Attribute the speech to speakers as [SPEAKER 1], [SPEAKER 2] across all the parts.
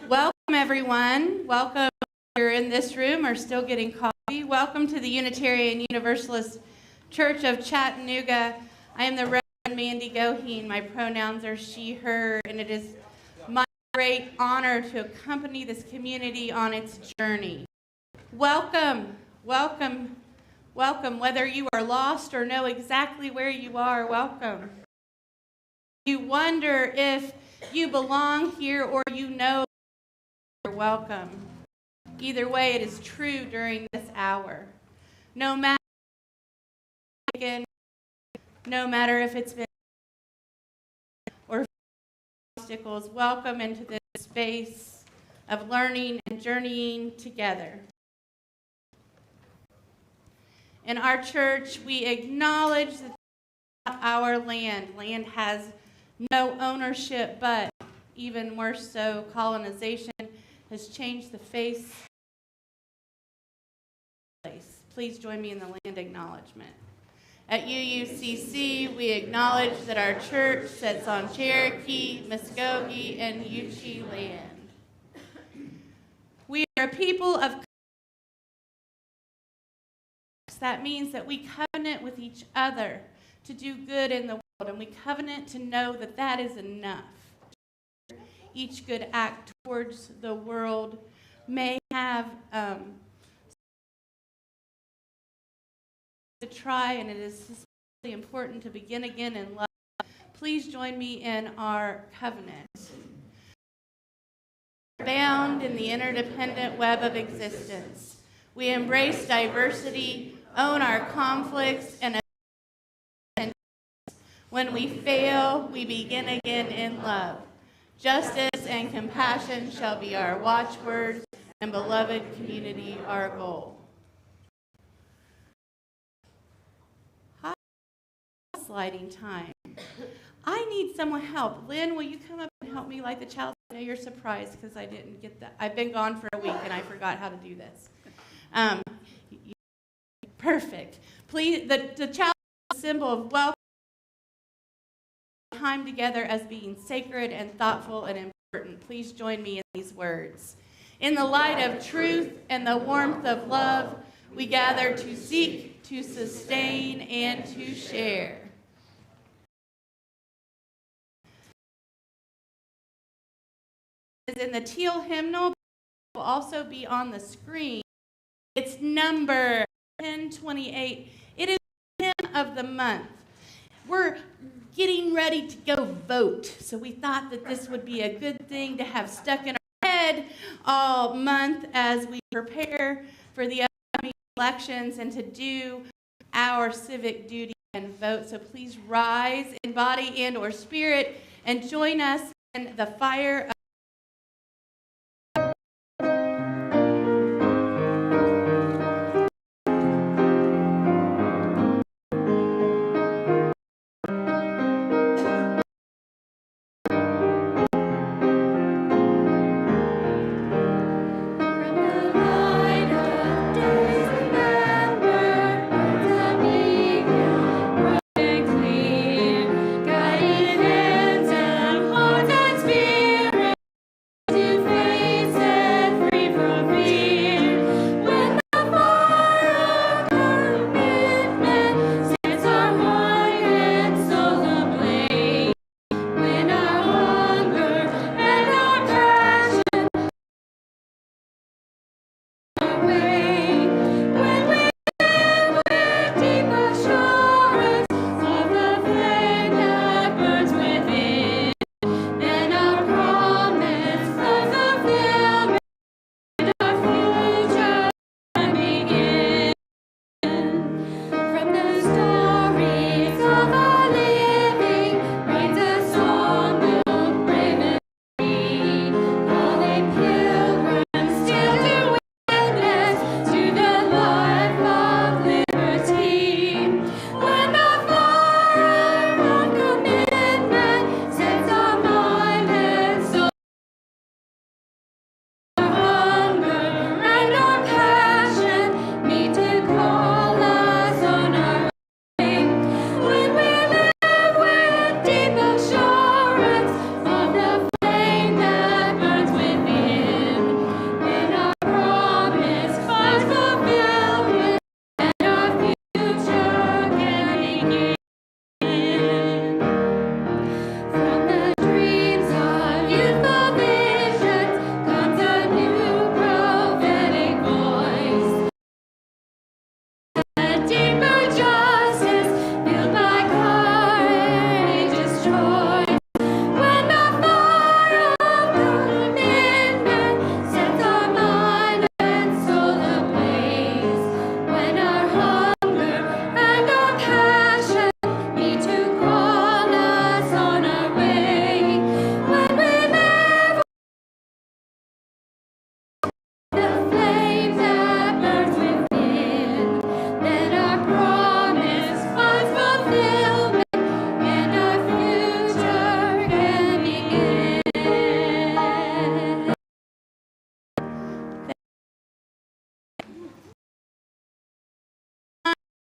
[SPEAKER 1] Welcome, everyone. Welcome. If you're in this room or still getting coffee. Welcome to the Unitarian Universalist Church of Chattanooga. I am the Reverend Mandy Goheen. My pronouns are she, her, and it is my great honor to accompany this community on its journey. Welcome, welcome, welcome. Whether you are lost or know exactly where you are, welcome. You wonder if you belong here or you know you're welcome. Either way, it is true during this hour. No matter if it's been or obstacles, welcome into this space of learning and journeying together. In our church, we acknowledge that our land has no ownership, but even more so, colonization has changed the face. Please join me in the land acknowledgement. At UUCC, we acknowledge that our church sits on Cherokee, Muskogee, and Yuchi land. We are a people of that means that we covenant with each other to do good in the world, and we covenant to know that that is enough. Each good act towards the world may have to try, and it is especially important to begin again in love. Please join me in our covenant. Bound in the interdependent web of existence, we embrace diversity, own our conflicts, and when we fail, we begin again in love. Justice and compassion shall be our watchwords, and beloved community our goal. Hi, sliding time. I need someone help. Lynn, will you come up and help me light the child? I know you're surprised because I didn't get that. I've been gone for a week and I forgot how to do this. Perfect. Please, the child is a symbol of welcome. Time together as being sacred and thoughtful and important. Please join me in these words. In the light of truth and the warmth of love, we gather to seek, to sustain, and to share. In the teal hymnal, will also be on the screen. It's number 1028. It is the hymn of the month. We're getting ready to go vote, so we thought that this would be a good thing to have stuck in our head all month as we prepare for the upcoming elections and to do our civic duty and vote. So please rise in body and or spirit and join us in the fire of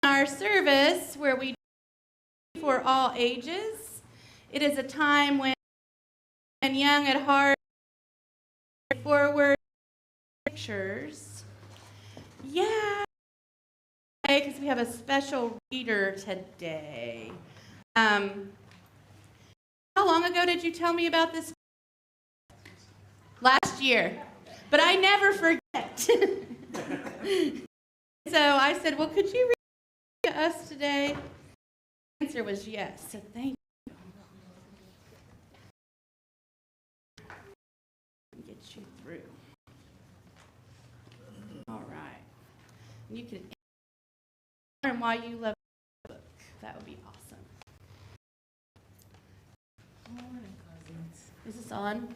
[SPEAKER 1] our service where we for all ages. It is a time when young at heart forward pictures. Yeah, because we have a special reader today. How long ago did you tell me about this? Last year, but I never forget. So I said, well, could you read to us today? The answer was yes, so thank you. Get you through. All right. You can learn why you love the book. That would be awesome. Good morning, cousins. Is this on?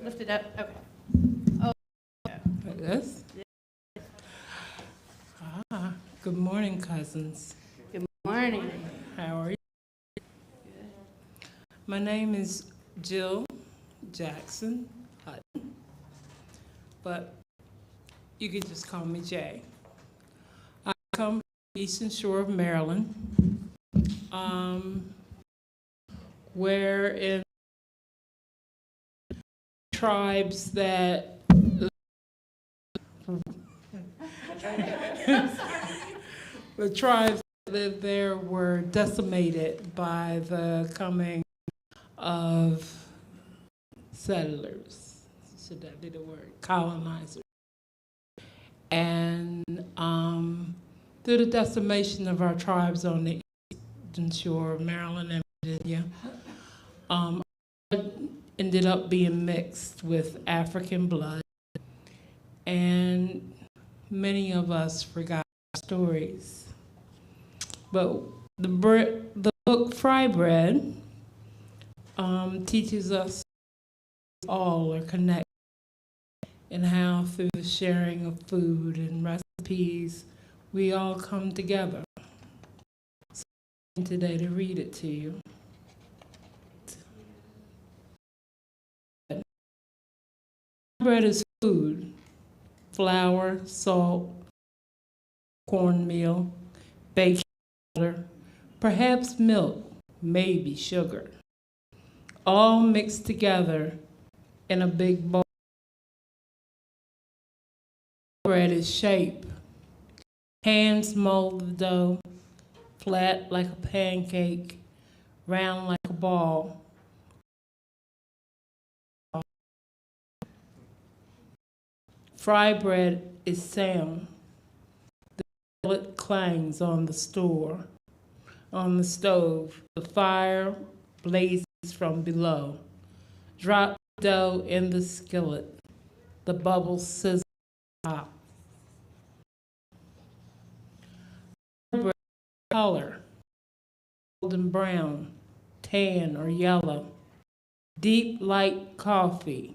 [SPEAKER 1] Lift it up. Okay. Oh.
[SPEAKER 2] Yes. Good morning, cousins.
[SPEAKER 1] Good morning.
[SPEAKER 2] How are you?
[SPEAKER 1] Good.
[SPEAKER 2] My name is Jill Jackson Hutton, but you can just call me Jay. I come from the Eastern Shore of Maryland, where in tribes that the tribes that lived there were decimated by the coming of settlers, should that be the word, colonizers. And through the decimation of our tribes on the eastern shore of Maryland and Virginia, ended up being mixed with African blood, and many of us forgot our stories. But the book Fry Bread teaches us all are connected and how through the sharing of food and recipes, we all come together. So today to read it to you. Bread is food, flour, salt, cornmeal, baking powder, perhaps milk, maybe sugar, all mixed together in a big bowl. Bread is shape. Hands mold the dough, flat like a pancake, round like a ball. Fry bread is sound. The billet clangs on the stove. The fire blazes from below. Drop dough in the skillet. The bubbles sizzle hot. Bread color, golden brown, tan or yellow. Deep light coffee,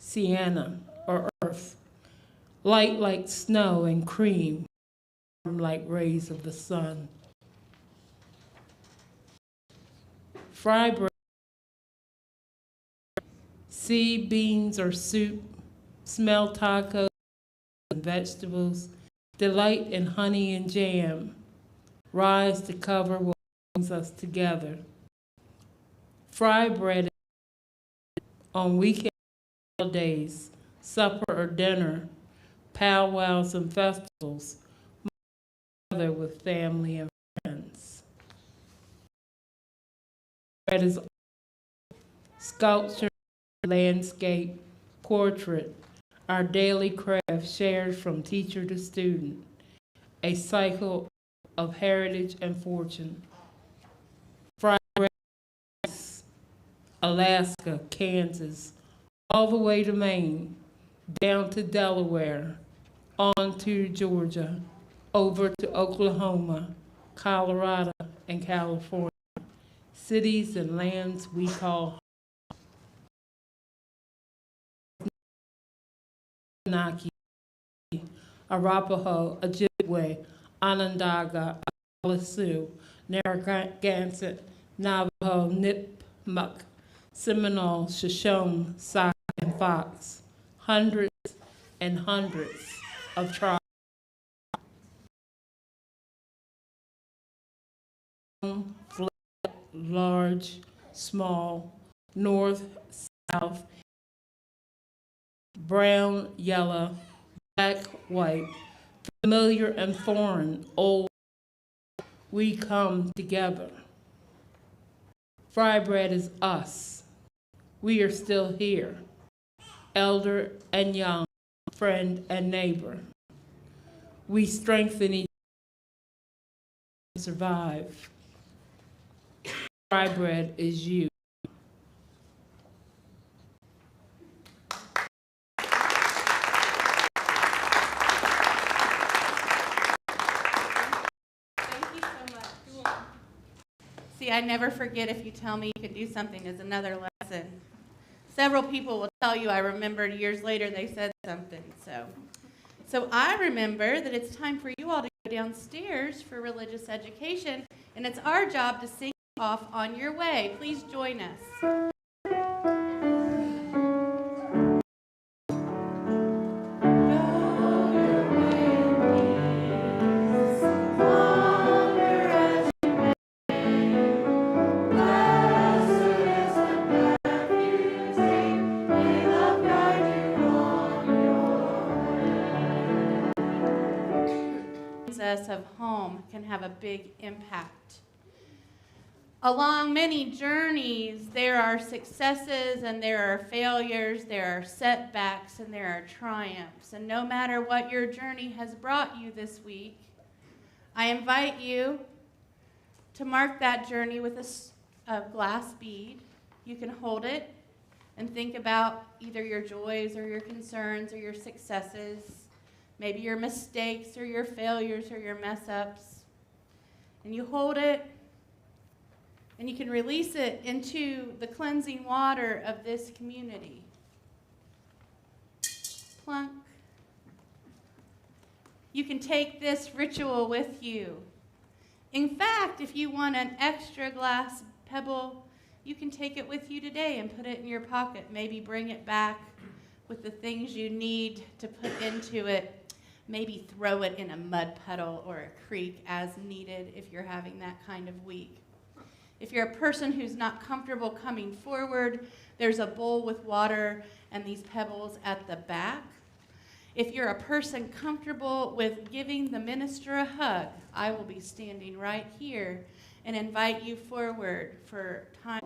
[SPEAKER 2] sienna or earth. Light like snow and cream, warm like rays of the sun. Fry bread, seed, beans, or soup, smell tacos and vegetables, delight in honey and jam, rise to cover what brings us together. Fry bread on weekend holidays, supper or dinner, powwows and festivals, together with family and friends. Bread is sculpture, landscape, portrait, our daily craft shared from teacher to student, a cycle of heritage and fortune. Fried bread, Alaska, Kansas, all the way to Maine, down to Delaware, on to Georgia, over to Oklahoma, Colorado, and California, cities and lands we call Abenaki, Arapaho, Ojibwe, Onondaga, Sioux, Narragansett, Navajo, Nipmuc, Seminole, Shoshone, Sac, and Fox, hundreds and hundreds of tribes. Flat, large, small, north, south, brown, yellow, black, white, familiar and foreign, old, we come together. Fry bread is us. We are still here, elder and young, friend and neighbor. We strengthen each other to survive. Fry bread is you.
[SPEAKER 1] Thank you so much. See, I never forget if you tell me you can do something as another lesson. Several people will tell you I remembered years later they said something. So I remember that it's time for you all to go downstairs for religious education, and it's our job to sing off on your way. Please join us. Of home can have a big impact. Along many journeys, there are successes and there are failures, there are setbacks and there are triumphs. And no matter what your journey has brought you this week, I invite you to mark that journey with a glass bead. You can hold it and think about either your joys or your concerns or your successes, maybe your mistakes or your failures or your mess-ups. And you hold it, and you can release it into the cleansing water of this community. Plunk. You can take this ritual with you. In fact, if you want an extra glass pebble, you can take it with you today and put it in your pocket. Maybe bring it back with the things you need to put into it. Maybe throw it in a mud puddle or a creek as needed if you're having that kind of week. If you're a person who's not comfortable coming forward, there's a bowl with water and these pebbles at the back. If you're a person comfortable with giving the minister a hug, I will be standing right here and invite you forward for time.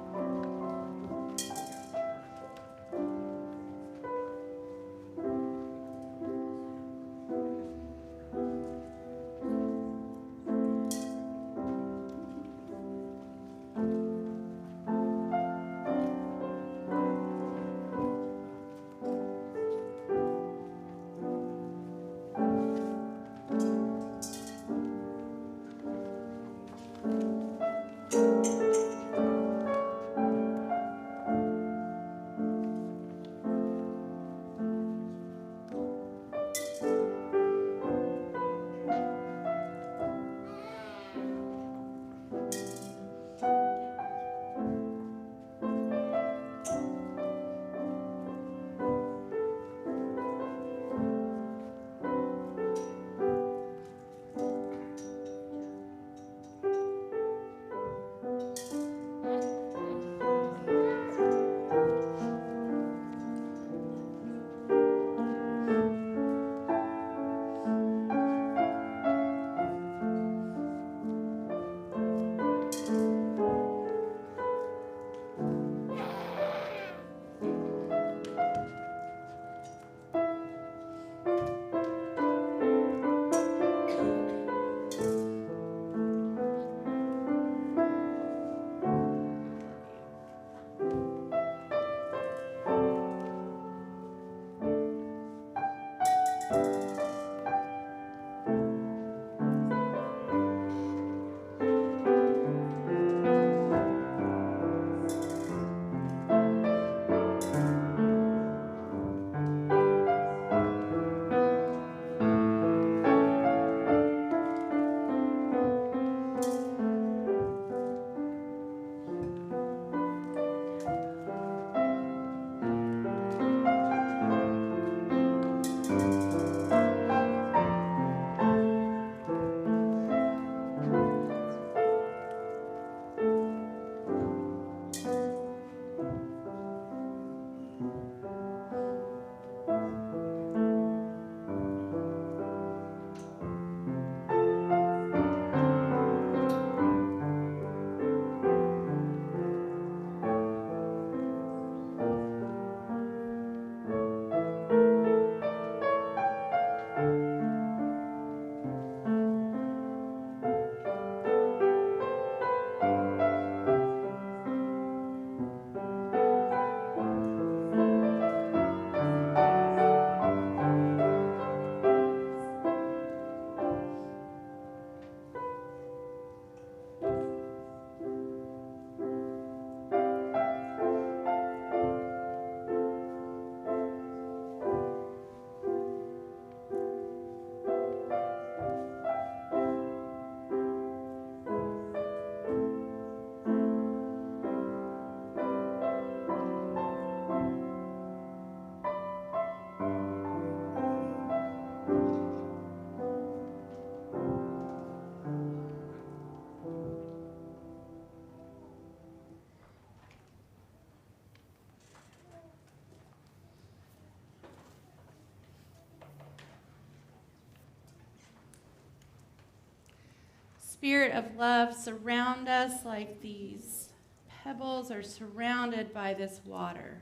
[SPEAKER 1] Spirit of love, surround us like these pebbles are surrounded by this water.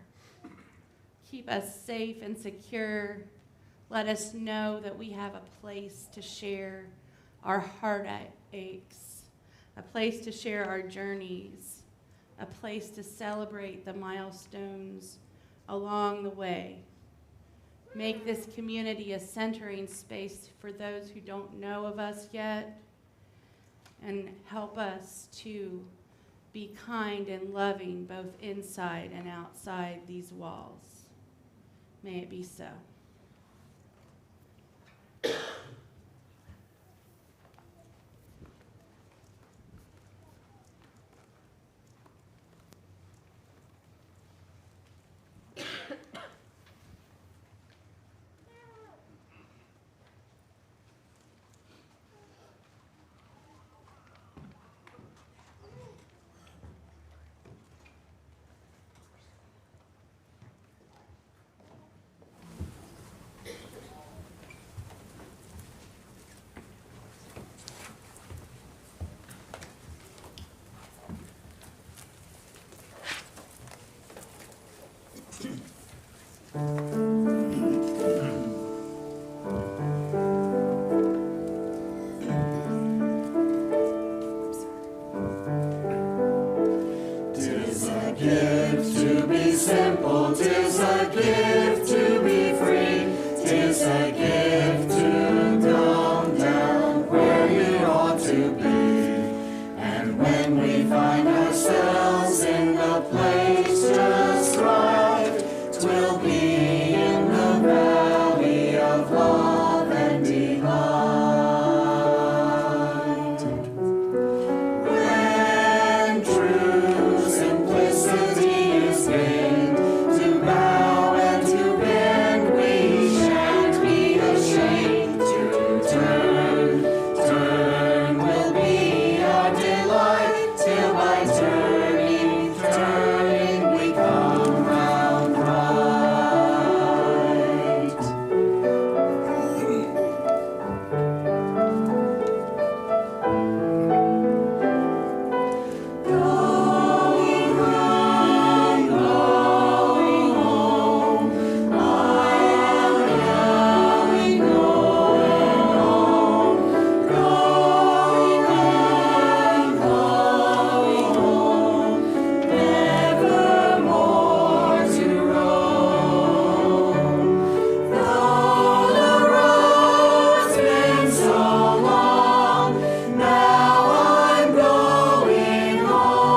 [SPEAKER 1] Keep us safe and secure. Let us know that we have a place to share our heartaches, a place to share our journeys, a place to celebrate the milestones along the way. Make this community a centering space for those who don't know of us yet, and help us to be kind and loving both inside and outside these walls. May it be so.
[SPEAKER 3] Tis a gift to be simple, tis a gift to be free, tis a gift to come down where you ought to be. And when we find ourselves in the place just right, 'twill be in the valley of love and delight. When true simplicity is gained, to bow and to bend we shan't be ashamed. To turn will be our delight, till by turning we come round right. Going home, going home, I am going home. Going home, never more to roam. Though the road's been so long, now I'm going home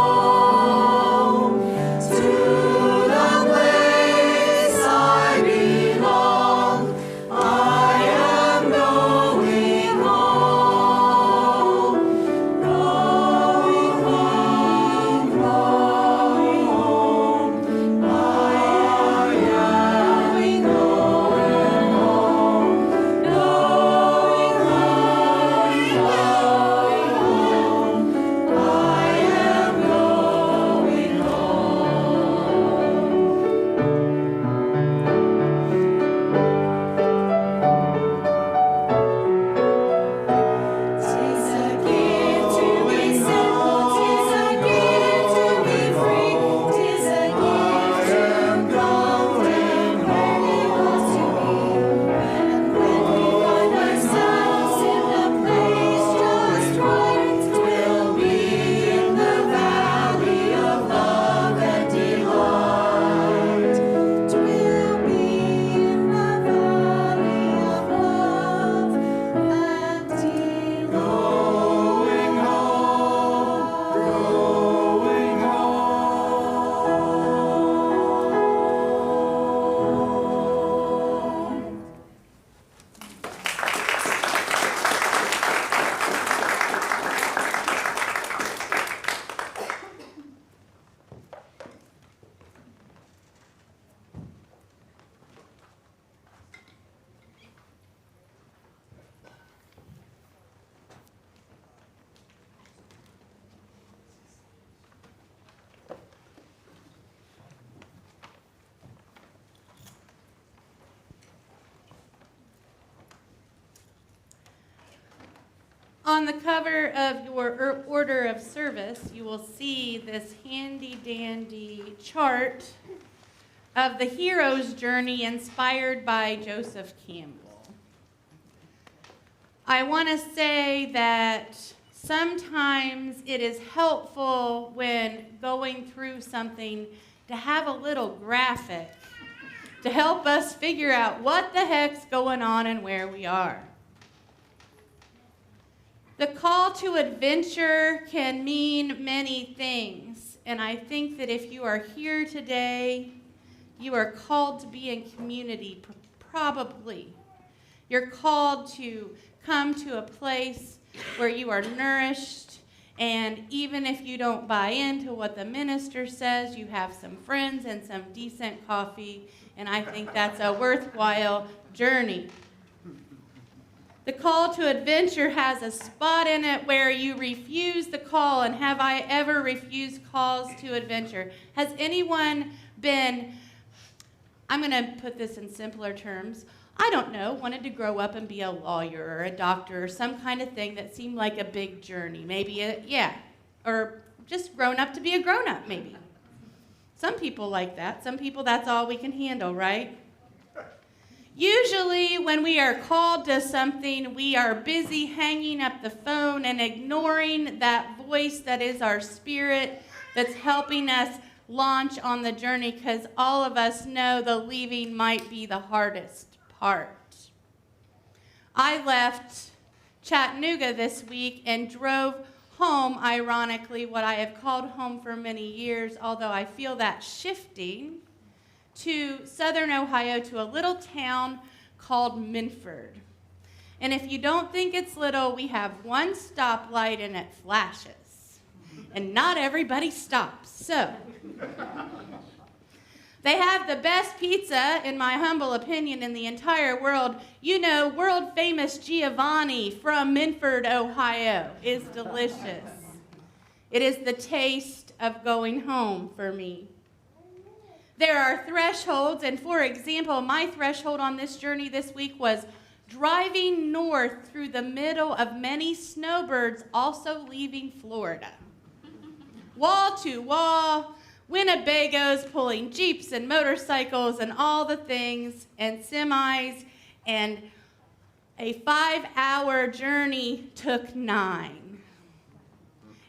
[SPEAKER 3] to the place I belong. I am going home, going home, going home. I am going home, going home. I am going home. Tis a gift to be simple, tis a gift to be free, tis a gift to come where you want to be. And when we find ourselves in the place just right, 'twill be in the valley of love and delight. 'Twill be in the valley of love and delight. Going home.
[SPEAKER 1] On the cover of your order of service, you will see this handy-dandy chart of the hero's journey inspired by Joseph Campbell. I want to say that sometimes it is helpful when going through something to have a little graphic to help us figure out what the heck's going on and where we are. The call to adventure can mean many things, and I think that if you are here today, you are called to be in community, probably. You're called to come to a place where you are nourished, and even if you don't buy into what the minister says, you have some friends and some decent coffee, and I think that's a worthwhile journey. The call to adventure has a spot in it where you refuse the call, and have I ever refused calls to adventure? Has anyone been, I'm going to put this in simpler terms, I don't know, wanted to grow up and be a lawyer or a doctor or some kind of thing that seemed like a big journey. Or just grown up to be a grown-up, maybe. Some people like that. Some people, that's all we can handle, right? Usually when we are called to something, we are busy hanging up the phone and ignoring that voice that is our spirit that's helping us launch on the journey, because all of us know the leaving might be the hardest part. I left Chattanooga this week and drove home, ironically, what I have called home for many years, although I feel that shifting, to southern Ohio, to a little town called Minford. And if you don't think it's little, we have one stoplight and it flashes. And not everybody stops. So, they have the best pizza, in my humble opinion, in the entire world. You know, world famous Giovanni from Minford, Ohio is delicious. It is the taste of going home for me. There are thresholds, and for example, my threshold on this journey this week was driving north through the middle of many snowbirds also leaving Florida. Wall to wall, Winnebagos pulling Jeeps and motorcycles and all the things, and semis, and a 5-hour journey took 9.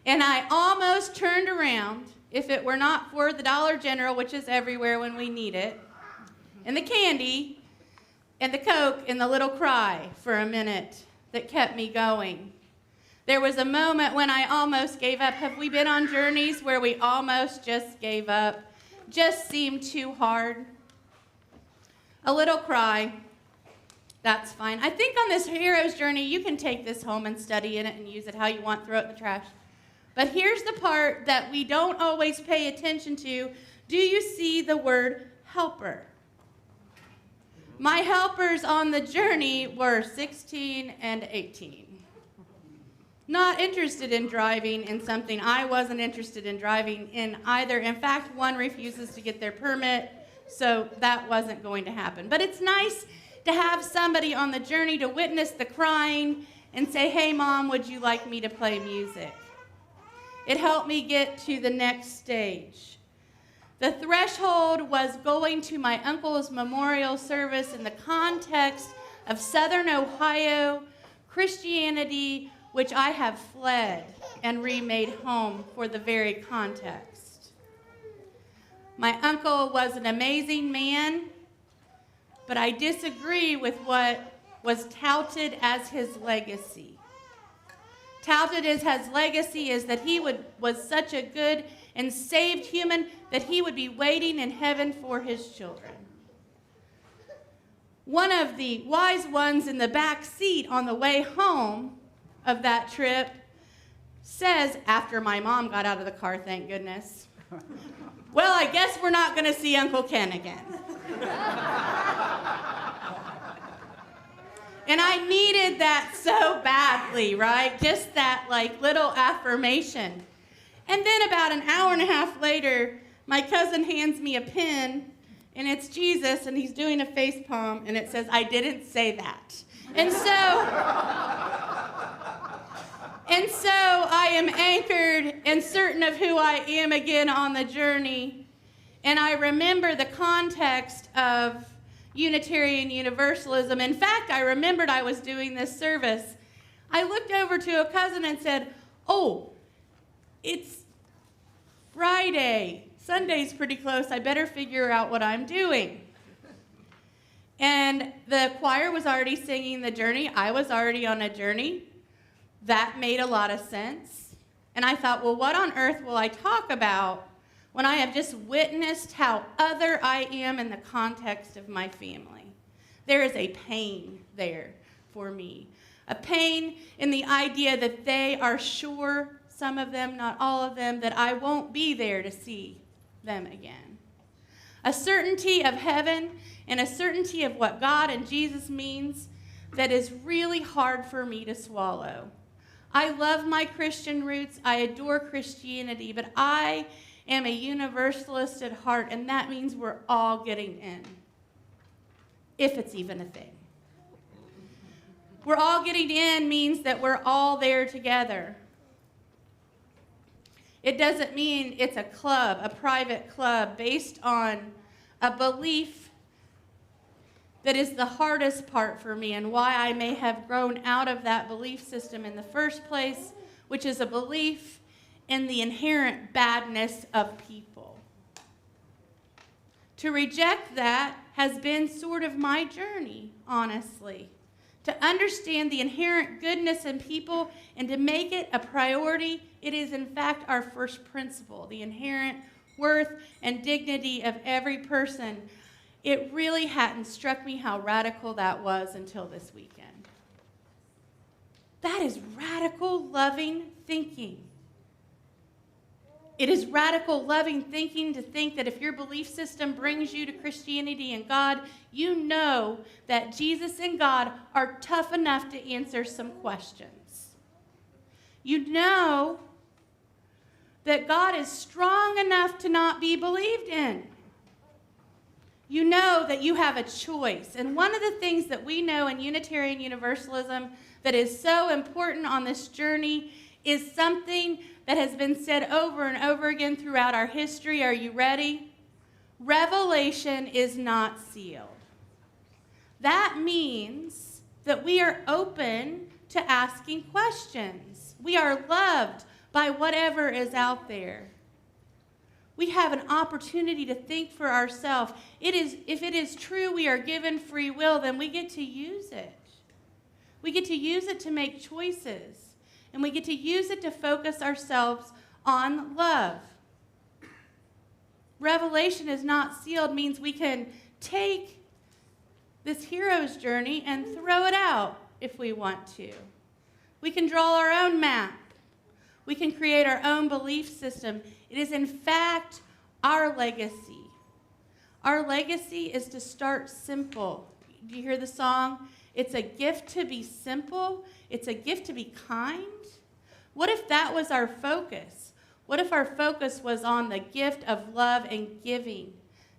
[SPEAKER 1] And I almost turned around, if it were not for the Dollar General, which is everywhere when we need it, and the candy, and the Coke, and the little cry for a minute that kept me going. There was a moment when I almost gave up. Have we been on journeys where we almost just gave up? Just seemed too hard. A little cry, that's fine. I think on this hero's journey, you can take this home and study in it and use it how you want, throw it in the trash. But here's the part that we don't always pay attention to. Do you see the word helper? My helpers on the journey were 16 and 18. Not interested in driving in something I wasn't interested in driving in either. In fact, one refuses to get their permit, so that wasn't going to happen. But it's nice to have somebody on the journey to witness the crying and say, hey, Mom, would you like me to play music? It helped me get to the next stage. The threshold was going to my uncle's memorial service in the context of Southern Ohio Christianity, which I have fled and remade home for the very context. My uncle was an amazing man, but I disagree with what was touted as his legacy. Touted as his legacy is that he was such a good and saved human that he would be waiting in heaven for his children. One of the wise ones in the back seat on the way home of that trip says, after my mom got out of the car, thank goodness, well, I guess we're not going to see Uncle Ken again. And I needed that so badly, right? Just that little affirmation. And then about an hour and a half later, my cousin hands me a pen, and it's Jesus, and he's doing a face palm, and it says, I didn't say that. And so I am anchored and certain of who I am again on the journey. And I remember the context of Unitarian Universalism. In fact, I remembered I was doing this service. I looked over to a cousin and said, oh, it's Friday. Sunday's pretty close. I better figure out what I'm doing. And the choir was already singing the journey. I was already on a journey. That made a lot of sense. And I thought, well, what on earth will I talk about when I have just witnessed how other I am in the context of my family? There is a pain there for me. A pain in the idea that they are sure, some of them, not all of them, that I won't be there to see them again. A certainty of heaven and a certainty of what God and Jesus means that is really hard for me to swallow. I love my Christian roots. I adore Christianity, but I am a universalist at heart, and that means we're all getting in, if it's even a thing. We're all getting in means that we're all there together. It doesn't mean it's a club, a private club, based on a belief that is the hardest part for me and why I may have grown out of that belief system in the first place, which is a belief in the inherent badness of people. To reject that has been sort of my journey, honestly. To understand the inherent goodness in people and to make it a priority, it is in fact our first principle, the inherent worth and dignity of every person. It really hadn't struck me how radical that was until this weekend. That is radical, loving thinking. It is radical, loving thinking to think that if your belief system brings you to Christianity and God, you know that Jesus and God are tough enough to answer some questions. You know that God is strong enough to not be believed in. You know that you have a choice. And one of the things that we know in Unitarian Universalism that is so important on this journey is something that has been said over and over again throughout our history. Are you ready? Revelation is not sealed. That means that we are open to asking questions. We are loved by whatever is out there. We have an opportunity to think for ourselves. If it is true we are given free will, then we get to use it. We get to use it to make choices. And we get to use it to focus ourselves on love. Revelation is not sealed means we can take this hero's journey and throw it out if we want to. We can draw our own map. We can create our own belief system. It is, in fact, our legacy. Our legacy is to start simple. Do you hear the song? It's a gift to be simple. It's a gift to be kind. What if that was our focus? What if our focus was on the gift of love and giving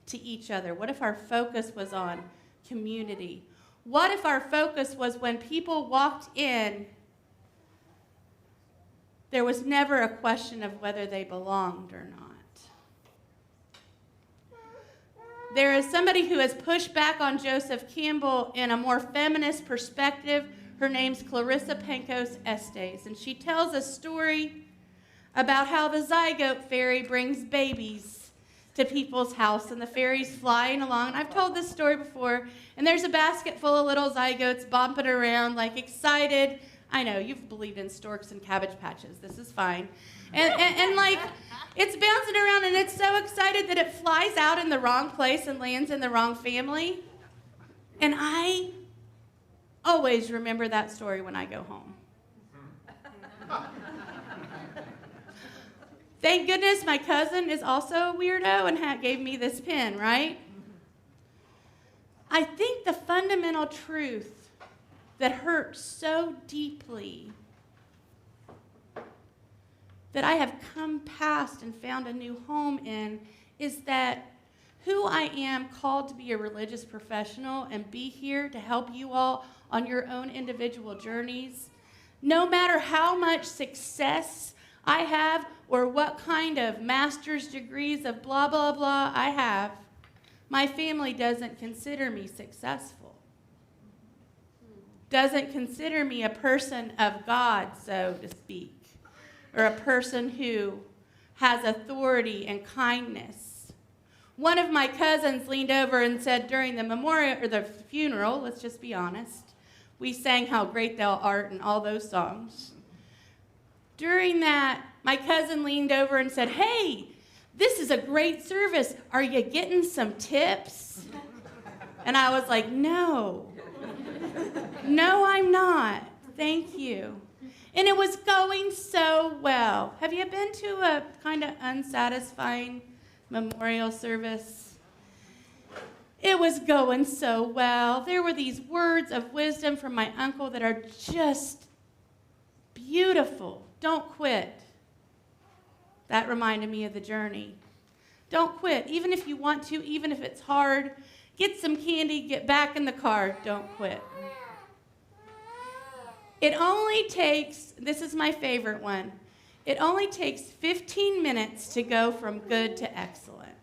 [SPEAKER 1] to each other? What if our focus was on community? What if our focus was when people walked in, there was never a question of whether they belonged or not? There is somebody who has pushed back on Joseph Campbell in a more feminist perspective. Her name's Clarissa Pencos Estes, and she tells a story about how the zygote fairy brings babies to people's house, and the fairy's flying along. And I've told this story before, and there's a basket full of little zygotes bumping around, like excited. I know, you've believed in storks and cabbage patches. This is fine. And like, it's bouncing around, and it's so excited that it flies out in the wrong place and lands in the wrong family. And I always remember that story when I go home. Thank goodness my cousin is also a weirdo and gave me this pin, right? I think the fundamental truth that hurts so deeply that I have come past and found a new home in is that who I am called to be a religious professional and be here to help you all on your own individual journeys, no matter how much success I have or what kind of master's degrees of blah, blah, blah I have, my family doesn't consider me successful. Doesn't consider me a person of God, so to speak, or a person who has authority and kindness. One of my cousins leaned over and said during the memorial or the funeral, let's just be honest, we sang How Great Thou Art and all those songs. During that, my cousin leaned over and said, "Hey, this is a great service. Are you getting some tips?" And I was like, no, I'm not. Thank you. And it was going so well. Have you been to a kind of unsatisfying memorial service? It was going so well. There were these words of wisdom from my uncle that are just beautiful. Don't quit. That reminded me of the journey. Don't quit, even if you want to, even if it's hard. Get some candy, get back in the car. Don't quit. It only takes, this is my favorite one, it only takes 15 minutes to go from good to excellent.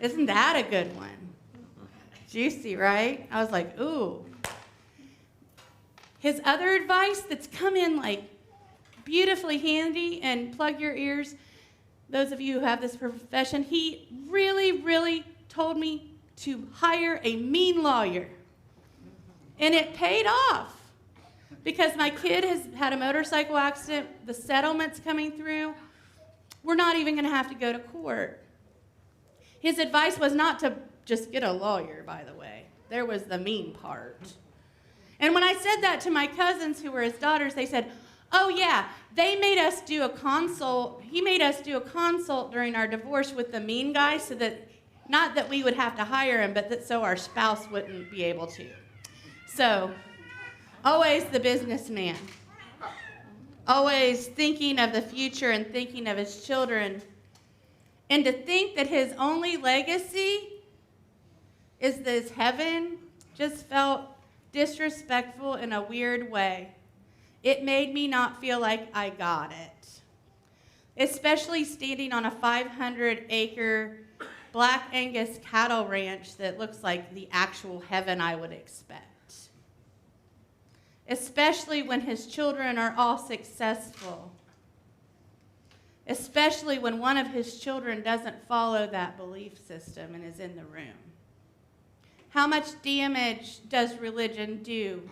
[SPEAKER 1] Isn't that a good one? Juicy, right? I was like, ooh. His other advice that's come in like beautifully handy, and plug your ears, those of you who have this profession, he really told me to hire a mean lawyer. And it paid off. Because my kid has had a motorcycle accident, the settlement's coming through, we're not even going to have to go to court. His advice was not to just get a lawyer, by the way. There was the mean part. And when I said that to my cousins who were his daughters, they said, "Oh yeah, they made us do a consult. He made us do a consult during our divorce with the mean guy, so that, not that we would have to hire him, but that so our spouse wouldn't be able to." So, always the businessman. Always thinking of the future and thinking of his children. And to think that his only legacy is this heaven just felt disrespectful in a weird way. It made me not feel like I got it. Especially standing on a 500-acre Black Angus cattle ranch that looks like the actual heaven I would expect. Especially when his children are all successful. Especially when one of his children doesn't follow that belief system and is in the room. How much damage does religion do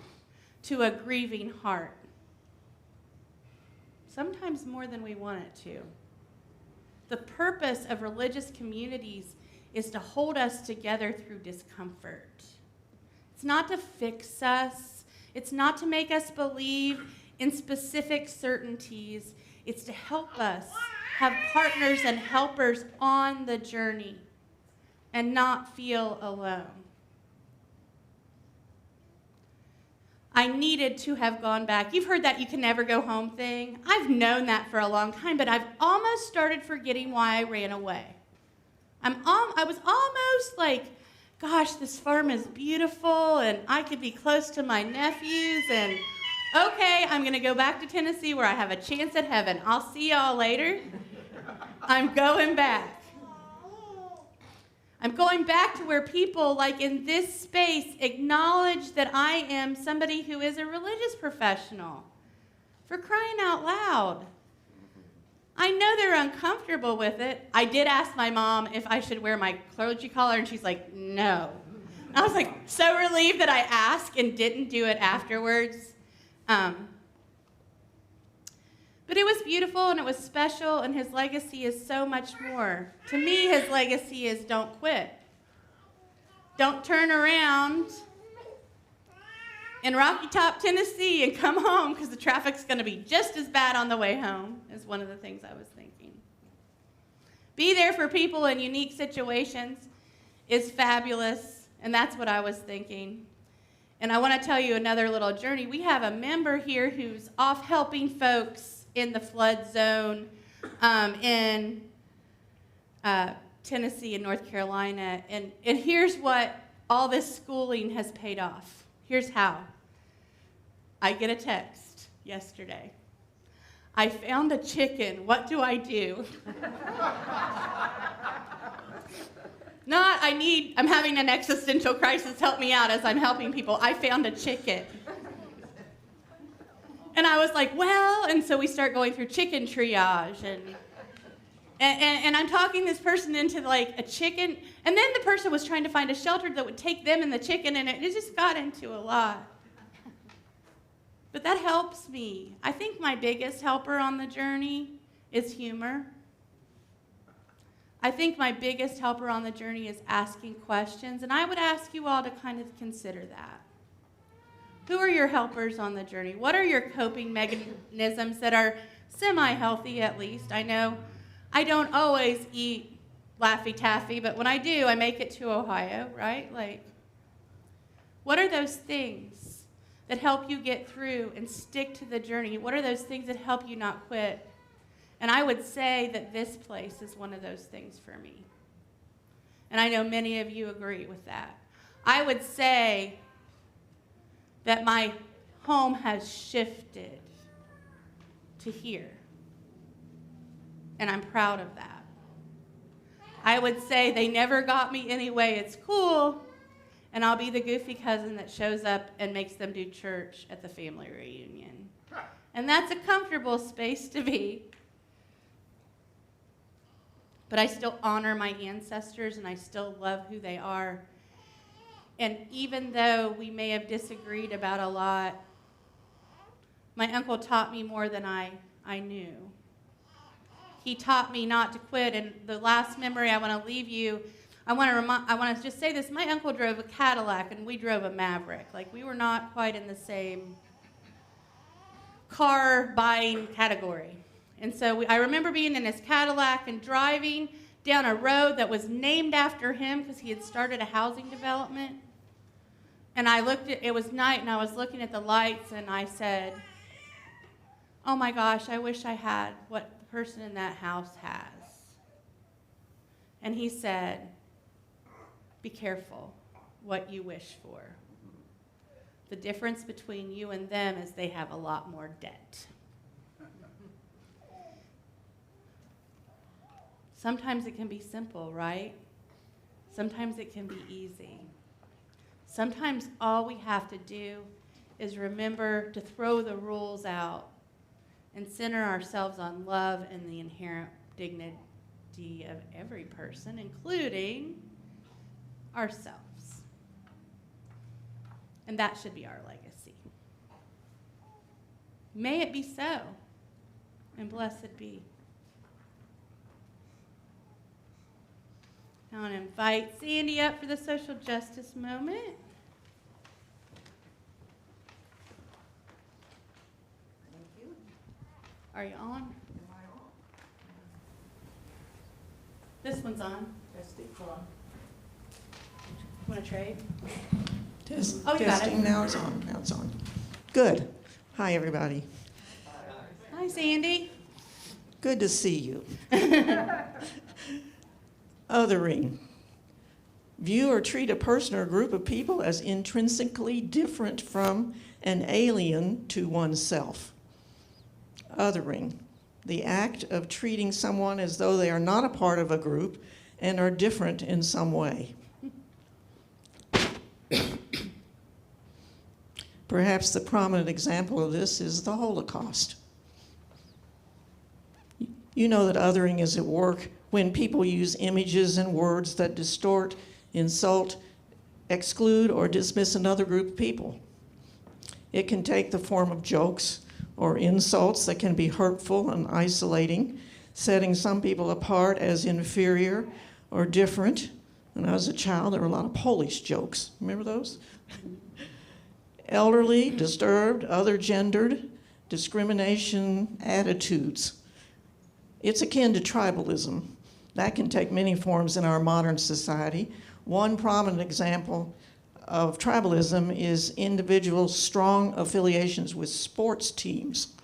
[SPEAKER 1] to a grieving heart? Sometimes more than we want it to. The purpose of religious communities is to hold us together through discomfort. It's not to fix us. It's not to make us believe in specific certainties. It's to help us have partners and helpers on the journey and not feel alone. I needed to have gone back. You've heard that you can never go home thing. I've known that for a long time, but I've almost started forgetting why I ran away. I was almost like, gosh, this farm is beautiful, and I could be close to my nephews, and okay, I'm going to go back to Tennessee where I have a chance at heaven. I'll see y'all later. I'm going back. I'm going back to where people, like in this space, acknowledge that I am somebody who is a religious professional. For crying out loud. I know they're uncomfortable with it. I did ask my mom if I should wear my clergy collar, and she's like, no. I was like so relieved that I asked and didn't do it afterwards. But it was beautiful and it was special, and his legacy is so much more. To me, his legacy is don't quit. Don't turn around in Rocky Top, Tennessee and come home, because the traffic's going to be just as bad on the way home, is one of the things I was thinking. Be there for people in unique situations is fabulous, and that's what I was thinking. And I want to tell you another little journey. We have a member here who's off helping folks in the flood zone in Tennessee and North Carolina. And here's what all this schooling has paid off. Here's how. I get a text yesterday. I found a chicken. What do I do? Not, I'm having an existential crisis. Help me out as I'm helping people. I found a chicken. And I was like, well, and so we start going through chicken triage, and I'm talking this person into like a chicken, and then the person was trying to find a shelter that would take them and the chicken, and it just got into a lot. But that helps me. I think my biggest helper on the journey is humor. I think my biggest helper on the journey is asking questions, and I would ask you all to kind of consider that. Who are your helpers on the journey? What are your coping mechanisms that are semi-healthy at least? I know I don't always eat Laffy Taffy, but when I do, I make it to Ohio, right? What are those things that help you get through and stick to the journey? What are those things that help you not quit? And I would say that this place is one of those things for me. And I know many of you agree with that. I would say that my home has shifted to here. And I'm proud of that. I would say they never got me anyway. It's cool. And I'll be the goofy cousin that shows up and makes them do church at the family reunion. And that's a comfortable space to be. But I still honor my ancestors, and I still love who they are. And even though we may have disagreed about a lot, my uncle taught me more than I knew. He taught me not to quit, and the last memory I want to leave you, I want to just say this. My uncle drove a Cadillac, and we drove a Maverick. We were not quite in the same car buying category. And so I remember being in his Cadillac and driving down a road that was named after him because he had started a housing development. And it was night, and I was looking at the lights, and I said, oh my gosh, I wish I had what the person in that house has. And he said, be careful what you wish for. The difference between you and them is they have a lot more debt. Sometimes it can be simple, right? Sometimes it can be easy. Sometimes all we have to do is remember to throw the rules out and center ourselves on love and the inherent dignity of every person, including ourselves. And that should be our legacy. May it be so, and blessed be. I want to invite Sandy up for the social justice moment.
[SPEAKER 4] Thank you.
[SPEAKER 1] Are you on? This one's on.
[SPEAKER 4] Testing, hold on.
[SPEAKER 1] Want to trade?
[SPEAKER 4] Test,
[SPEAKER 1] Oh, you got it.
[SPEAKER 4] testing, now it's on, now it's on. Good. Hi, everybody.
[SPEAKER 1] Hi, Sandy.
[SPEAKER 4] Good to see you. Othering. View or treat a person or group of people as intrinsically different from and alien to oneself. Othering. The act of treating someone as though they are not a part of a group and are different in some way. Perhaps the prominent example of this is the Holocaust. You know that othering is at work when people use images and words that distort, insult, exclude, or dismiss another group of people. It can take the form of jokes or insults that can be hurtful and isolating, setting some people apart as inferior or different. When I was a child, there were a lot of Polish jokes. Remember those? Elderly, disturbed, other-gendered, discrimination attitudes. It's akin to tribalism. That can take many forms in our modern society. One prominent example of tribalism is individuals' strong affiliations with sports teams.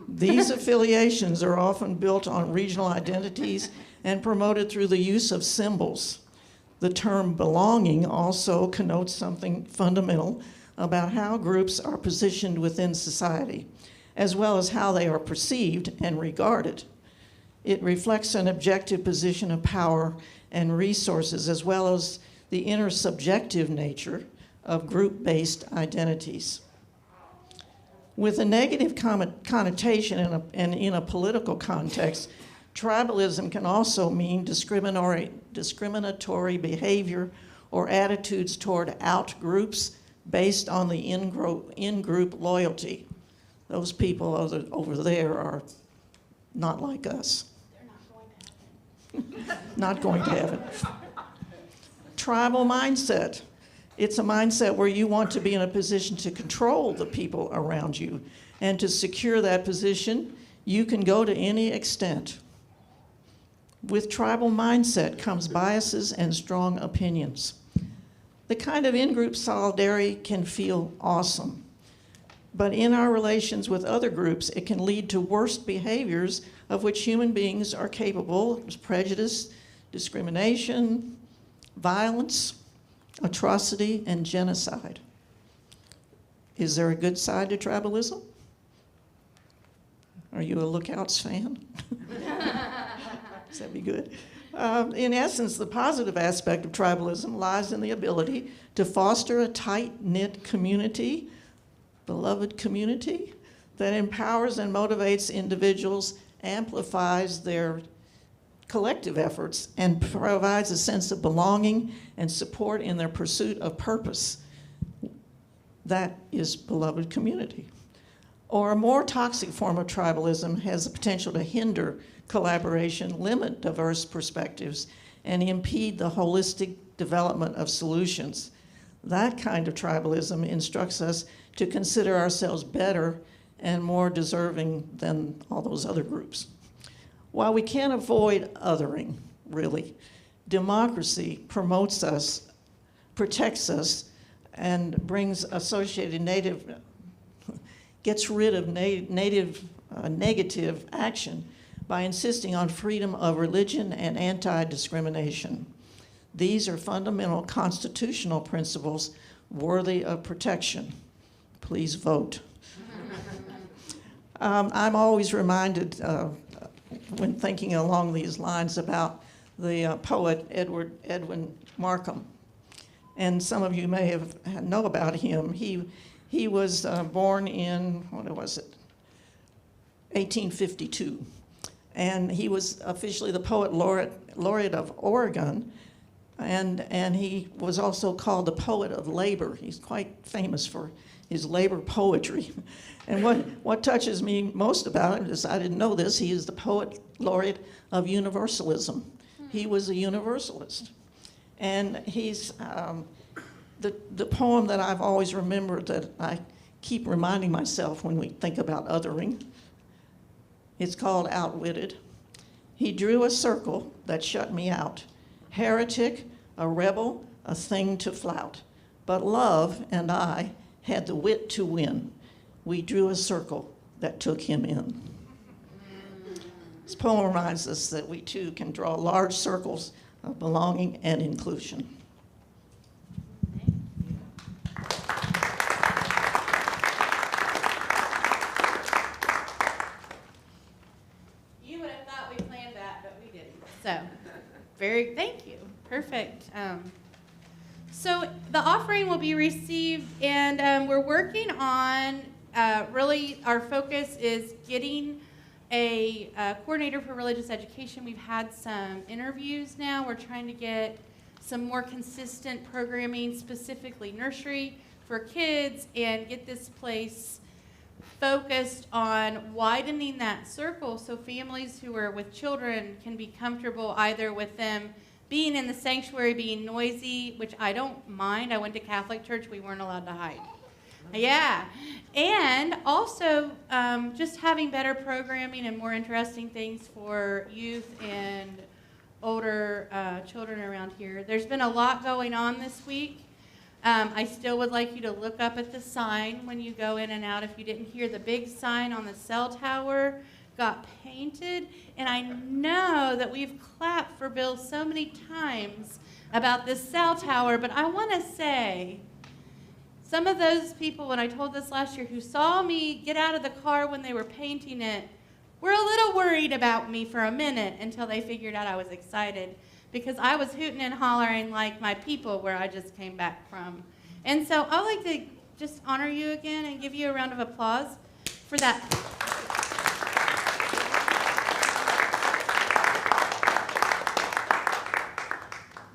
[SPEAKER 4] These affiliations are often built on regional identities and promoted through the use of symbols. The term belonging also connotes something fundamental about how groups are positioned within society, as well as how they are perceived and regarded. It reflects an objective position of power and resources, as well as the intersubjective nature of group-based identities. With a negative connotation and in a political context, tribalism can also mean discriminatory behavior or attitudes toward out-groups, based on the in-group loyalty. Those people over there are not like us.
[SPEAKER 1] They're not going to heaven.
[SPEAKER 4] Not going to heaven. Tribal mindset. It's a mindset where you want to be in a position to control the people around you. And to secure that position, you can go to any extent. With tribal mindset comes biases and strong opinions. The kind of in-group solidarity can feel awesome. But in our relations with other groups, it can lead to worst behaviors of which human beings are capable: prejudice, discrimination, violence, atrocity, and genocide. Is there a good side to tribalism? Are you a Lookouts fan? Does that be good? In essence, the positive aspect of tribalism lies in the ability to foster a tight-knit community, beloved community, that empowers and motivates individuals, amplifies their collective efforts, and provides a sense of belonging and support in their pursuit of purpose. That is beloved community. Or a more toxic form of tribalism has the potential to hinder collaboration, limit diverse perspectives, and impede the holistic development of solutions. That kind of tribalism instructs us to consider ourselves better and more deserving than all those other groups. While we can't avoid othering, really, democracy promotes us, protects us, and brings gets rid of negative action by insisting on freedom of religion and anti-discrimination. These are fundamental constitutional principles worthy of protection. Please vote. I'm always reminded when thinking along these lines about the poet Edwin Markham. And some of you may know about him. He was born in, 1852. And he was officially the poet laureate of Oregon, and he was also called the poet of labor. He's quite famous for his labor poetry. And what touches me most about him is, I didn't know this, he is the poet laureate of universalism. He was a universalist. And he's, the poem that I've always remembered, that I keep reminding myself when we think about othering, it's called Outwitted. He drew a circle that shut me out. Heretic, a rebel, a thing to flout. But love and I had the wit to win. We drew a circle that took him in. This poem reminds us that we too can draw large circles of belonging and inclusion.
[SPEAKER 1] So, thank you. Perfect. So the offering will be received, and we're working on, really, our focus is getting a coordinator for religious education. We've had some interviews now. We're trying to get some more consistent programming, specifically nursery for kids, and get this place focused on widening that circle so families who are with children can be comfortable either with them being in the sanctuary, being noisy, which I don't mind. I went to Catholic church. We weren't allowed to hide. Yeah. And also just having better programming and more interesting things for youth and older children around here. There's been a lot going on this week. I still would like you to look up at the sign when you go in and out. If you didn't hear, the big sign on the cell tower got painted. And I know that we've clapped for Bill so many times about this cell tower, but I want to say, some of those people, when I told this last year, who saw me get out of the car when they were painting it, were a little worried about me for a minute until they figured out I was excited, because I was hooting and hollering like my people where I just came back from. And so I'd like to just honor you again and give you a round of applause for that.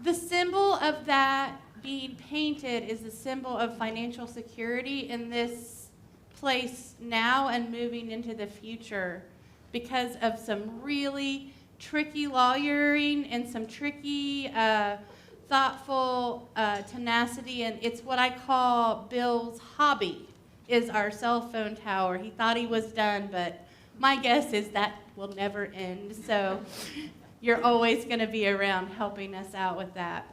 [SPEAKER 1] The symbol of that being painted is a symbol of financial security in this place now and moving into the future because of some really tricky lawyering and some tricky, thoughtful tenacity. And it's what I call Bill's hobby, is our cell phone tower. He thought he was done, but my guess is that will never end. So you're always going to be around helping us out with that.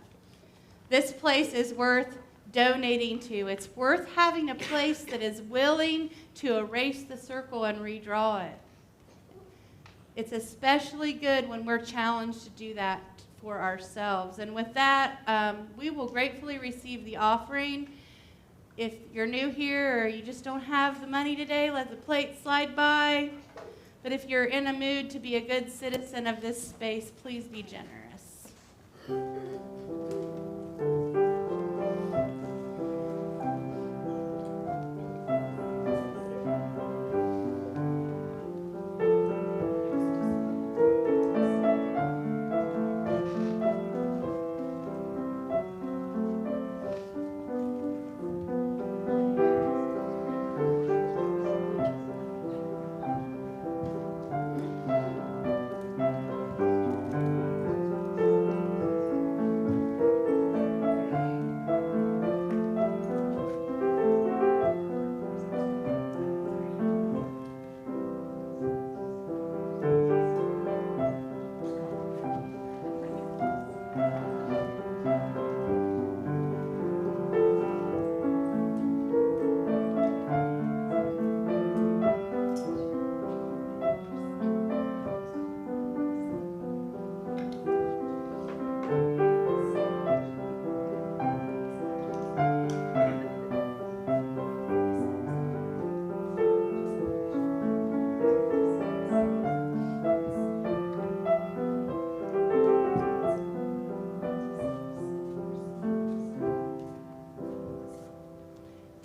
[SPEAKER 1] This place is worth donating to. It's worth having a place that is willing to erase the circle and redraw it. It's especially good when we're challenged to do that for ourselves. And with that, we will gratefully receive the offering. If you're new here or you just don't have the money today, let the plate slide by. But if you're in a mood to be a good citizen of this space, please be generous.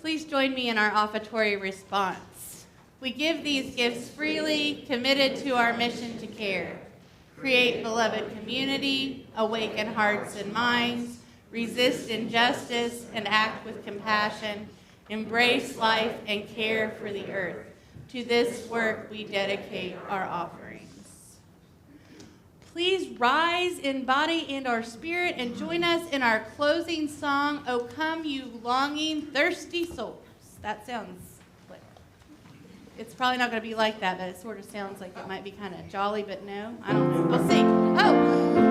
[SPEAKER 1] Please join me in our offertory response. We give these gifts freely, committed to our mission to care, create beloved community, awaken hearts and minds, resist injustice and act with compassion, embrace life and care for the earth. To this work we dedicate our offerings. Please rise in body and our spirit and join us in our closing song, "O Come You Longing, Thirsty Souls." That sounds like, it's probably not going to be like that, but it sort of sounds like it might be kind of jolly, but no, I don't know. We'll see. Oh!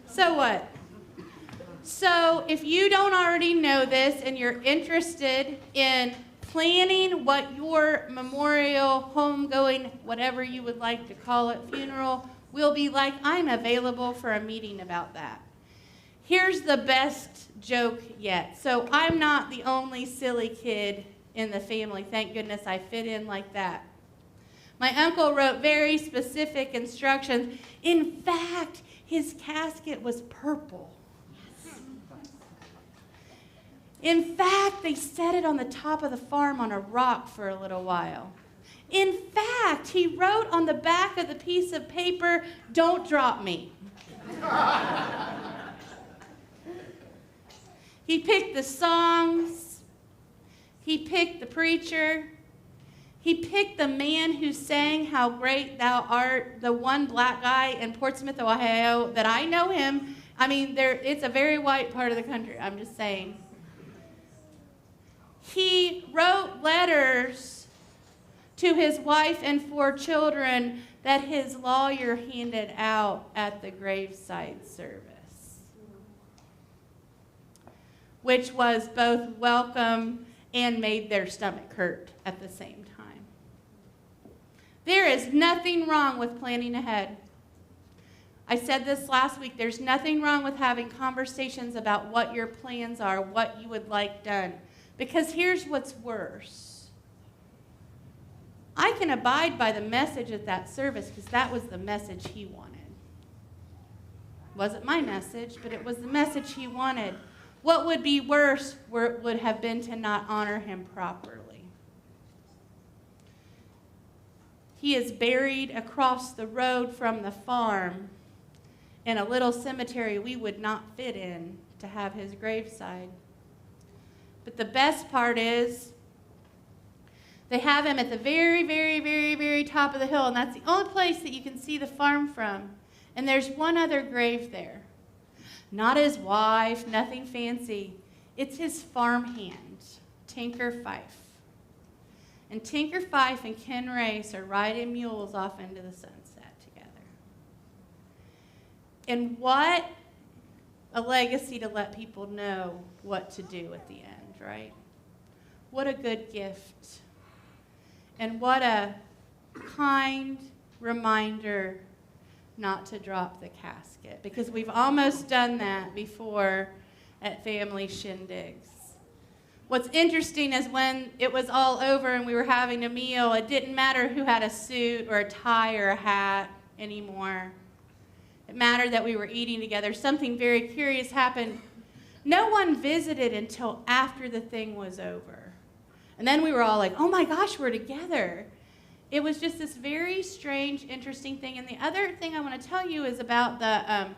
[SPEAKER 1] So what? So if you don't already know this and you're interested in planning what your memorial, homegoing, whatever you would like to call it, funeral will be like, I'm available for a meeting about that. Here's the best joke yet. So I'm not the only silly kid in the family. Thank goodness I fit in like that. My uncle wrote very specific instructions. In fact, his casket was purple. In fact, they set it on the top of the farm on a rock for a little while. In fact, he wrote on the back of the piece of paper, "Don't drop me." He picked the songs. He picked the preacher. He picked the man who sang "How Great Thou Art," the one black guy in Portsmouth, Ohio, that I know him. I mean, it's a very white part of the country, I'm just saying. He wrote letters to his wife and 4 children that his lawyer handed out at the graveside service, which was both welcome and made their stomach hurt at the same time. There is nothing wrong with planning ahead. I said this last week. There's nothing wrong with having conversations about what your plans are, what you would like done. Because here's what's worse. I can abide by the message at that service because that was the message he wanted. It wasn't my message, but it was the message he wanted. What would be worse would have been to not honor him properly. He is buried across the road from the farm in a little cemetery we would not fit in to have his graveside. But the best part is they have him at the very, very, very, very top of the hill, and that's the only place that you can see the farm from. And there's one other grave there. Not his wife, nothing fancy. It's his farmhand, Tinker Fife. And Tinker Fife and Ken Race are riding mules off into the sunset together. And what a legacy to let people know what to do at the end. Right? What a good gift. And what a kind reminder not to drop the casket, because we've almost done that before at family shindigs. What's interesting is when it was all over and we were having a meal, it didn't matter who had a suit or a tie or a hat anymore. It mattered that we were eating together. Something very curious happened. No one visited until after the thing was over. And then we were all like, oh my gosh, we're together. It was just this very strange, interesting thing. And the other thing I want to tell you is about the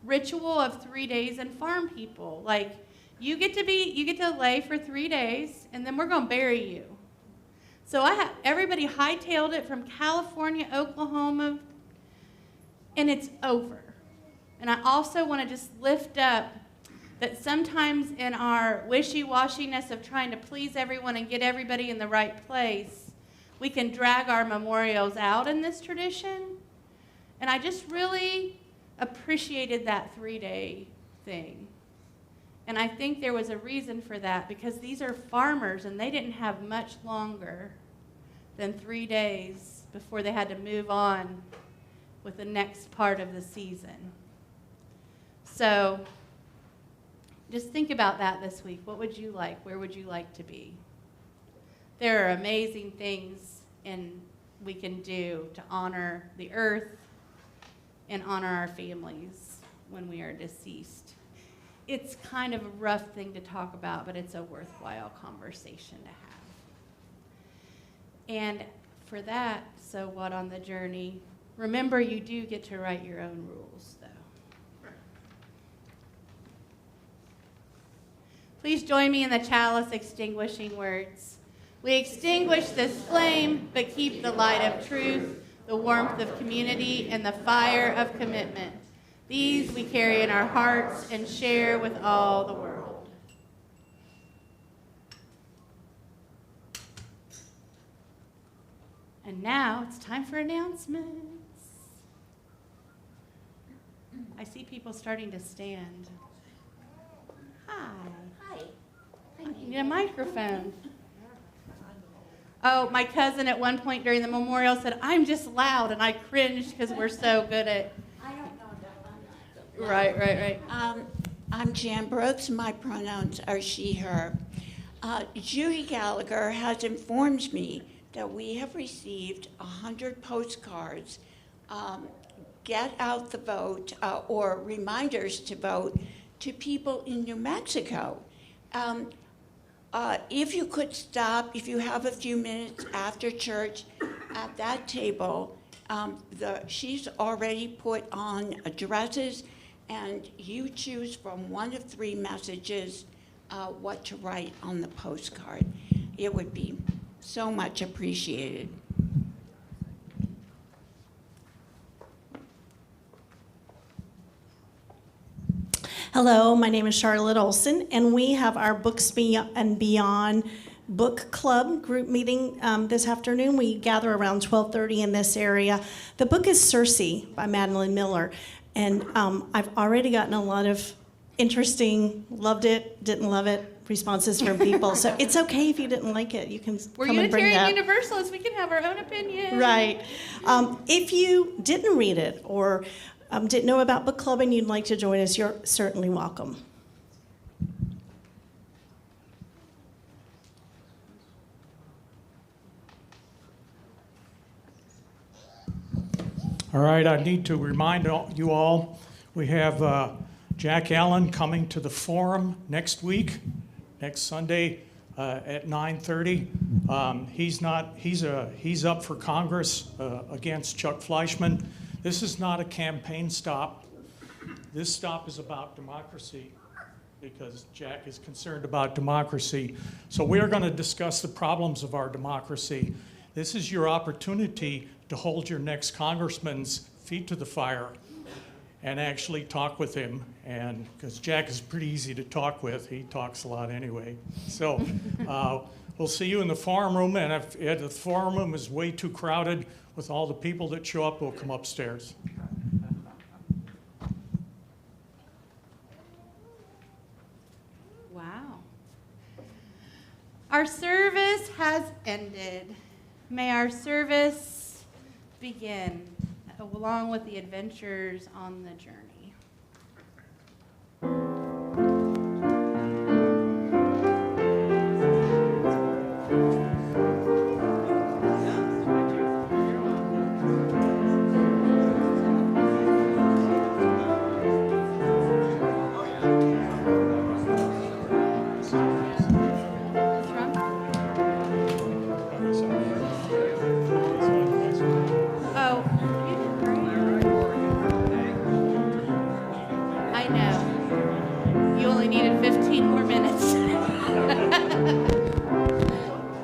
[SPEAKER 1] ritual of 3 days and farm people. Like, you get to lay for 3 days, and then we're going to bury you. So everybody hightailed it from California, Oklahoma, and it's over. And I also want to just lift up that sometimes in our wishy-washiness of trying to please everyone and get everybody in the right place, we can drag our memorials out in this tradition. And I just really appreciated that 3-day thing. And I think there was a reason for that, because these are farmers and they didn't have much longer than 3 days before they had to move on with the next part of the season. So just think about that this week. What would you like? Where would you like to be? There are amazing things we can do to honor the earth and honor our families when we are deceased. It's kind of a rough thing to talk about, but it's a worthwhile conversation to have. And for that, so what on the journey? Remember, you do get to write your own rules, though. Please join me in the chalice extinguishing words. We extinguish this flame, but keep the light of truth, the warmth of community, and the fire of commitment. These we carry in our hearts and share with all the world. And now it's time for announcements. I see people starting to stand. Hi.
[SPEAKER 3] Hi.
[SPEAKER 1] I need a microphone. Oh, my cousin at one point during the memorial said, I'm just loud, and I cringed because we're so good at.
[SPEAKER 3] I don't know that I'm not.
[SPEAKER 1] Right.
[SPEAKER 3] I'm Jan Brooks. My pronouns are she, her. Judy Gallagher has informed me that we have received 100 postcards, get out the vote, or reminders to vote to people in New Mexico. If you could stop, if you have a few minutes after church at that table, she's already put on addresses, and you choose from one of 3 messages what to write on the postcard. It would be so much appreciated.
[SPEAKER 5] Hello, my name is Charlotte Olson, and we have our Books and Beyond book club group meeting this afternoon. We gather around 12:30 in this area. The book is Circe by Madeline Miller, and I've already gotten a lot of interesting, loved it, didn't love it responses from people. So it's okay if you didn't like it. You can
[SPEAKER 1] We're
[SPEAKER 5] come and bring
[SPEAKER 1] Unitarian
[SPEAKER 5] that.
[SPEAKER 1] Universalists. We can have our own opinion.
[SPEAKER 5] Right. If you didn't read it or didn't know about book club and you'd like to join us, you're certainly welcome.
[SPEAKER 6] All right, I need to remind you all, we have Jack Allen coming to the forum next week, next Sunday at 9:30. He's up for Congress against Chuck Fleischman. This is not a campaign stop. This stop is about democracy because Jack is concerned about democracy. So we're going to discuss the problems of our democracy. This is your opportunity to hold your next congressman's feet to the fire and actually talk with him. And because Jack is pretty easy to talk with, he talks a lot anyway. So we'll see you in the forum room, and if the forum room is way too crowded with all the people that show up, we'll come upstairs.
[SPEAKER 1] Wow. Our service has ended. May our service begin along with the adventures on the journey. Oh, you did great. I know. You only needed 15 more minutes.